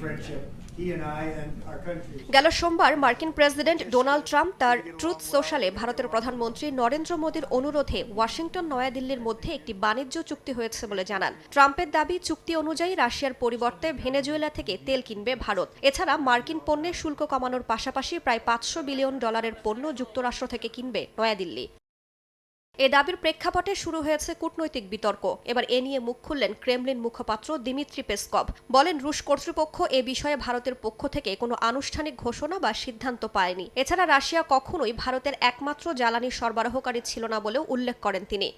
friendship. গেল সোমবার মার্কিন প্রেসিডেন্ট ডোনাল্ড ট্রাম্প তার ট্রুথ সোশ্যালে ভারতের প্রধানমন্ত্রী নরেন্দ্র মোদীর অনুরোধে ওয়াশিংটন নয়াদিল্লির মধ্যে একটি বাণিজ্য চুক্তি হয়েছে বলে জানান। ট্রাম্পের দাবি, চুক্তি অনুযায়ী রাশিয়ার পরিবর্তে ভেনেজুয়েলা থেকে তেল কিনবে ভারত। এছাড়া মার্কিন পণ্যের শুল্ক কমানোর পাশাপাশি প্রায় $500 বিলিয়ন পণ্য যুক্তরাষ্ট্র থেকে কিনবে নয়াদিল্লি। এ দাবির প্রেক্ষাপটে শুরু হয়েছে কূটনৈতিক বিতর্ক। এবার এ নিয়ে মুখ খুললেন ক্রেমলিন মুখপাত্র দিমিত্রি পেসকভ। বলেন, রুশ কর্তৃপক্ষ এ বিষয়ে ভারতের পক্ষ থেকে কোনো আনুষ্ঠানিক ঘোষণা বা সিদ্ধান্ত পায়নি। এছাড়া রাশিয়া কখনোই ভারতের একমাত্র জ্বালানি সরবরাহকারী ছিল না বলেও উল্লেখ করেন তিনি।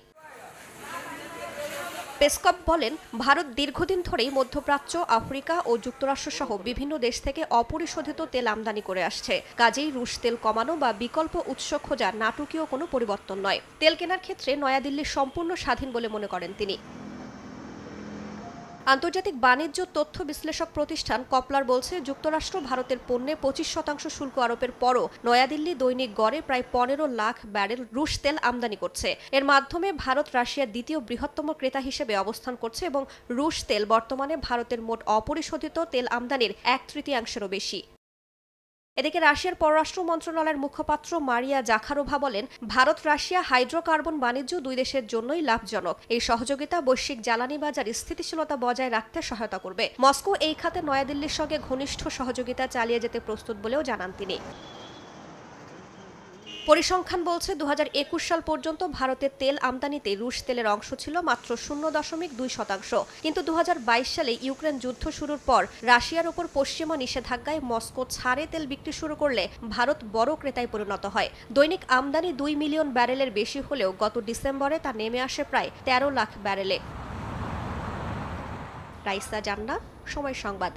পেসকভ বলেন, ভারত দীর্ঘদিন ধরেই মধ্যপ্রাচ্য, আফ্রিকা ও যুক্তরাষ্ট্র সহ বিভিন্ন দেশ থেকে অপরিশোধিত তেল আমদানি করে আসছে। কাজেই রুশ তেল কমানো বা বিকল্প উৎস খোঁজা নাটকীয় কোনো পরিবর্তন নয়। তেল কেনার ক্ষেত্রে নয়াদিল্লি সম্পূর্ণ স্বাধীন বলে মনে করেন তিনি। আন্তর্জাতিক বাণিজ্য তথ্য বিশ্লেষক প্রতিষ্ঠান কপলার বলছে, যুক্তরাষ্ট্র ভারতের পণ্যে 25% শুল্ক আরোপের পরও নয়াদিল্লি দৈনিক গড়ে প্রায় 15 লাখ ব্যারেল রুশ তেল আমদানি করছে। এর মাধ্যমে ভারত রাশিয়ার দ্বিতীয় বৃহত্তম ক্রেতা হিসেবে অবস্থান করছে এবং রুশ তেল বর্তমানে ভারতের মোট অপরিশোধিত তেল আমদানির 1/3 বেশি। এদিকে রাশিয়ার পররাষ্ট্র মন্ত্রণালয়ের মুখপাত্র মারিয়া জাখারোভা বলেন, ভারত রাশিয়া হাইড্রোকার্বন বাণিজ্য দুই দেশের জন্যই লাভজনক। এই সহযোগিতা বৈশ্বিক জ্বালানি বাজার স্থিতিশীলতা বজায় রাখতে সহায়তা করবে। মস্কো এই খাতে নয়াদিল্লির সঙ্গে ঘনিষ্ঠ সহযোগিতা চালিয়ে যেতে প্রস্তুত বলেও জানান তিনি। পরিসংখ্যান বলছে, 2021 সাল পর্যন্ত ভারতের তেল আমদানিতে রুশ তেলের অংশ ছিল মাত্র 0.2%। কিন্তু 2022 সালে ইউক্রেন যুদ্ধ শুরুর পর রাশিয়ার ওপর পশ্চিমা নিষেধাজ্ঞায় মস্কো ছাড়ে তেল বিক্রি শুরু করলে ভারত বড় ক্রেতায় পরিণত হয়। দৈনিক আমদানি 2 মিলিয়ন ব্যারেলের বেশি হলেও গত ডিসেম্বরে তা নেমে আসে প্রায় 13 লাখ ব্যারেলে। রাইসা জান্নাত, সময় সংবাদ।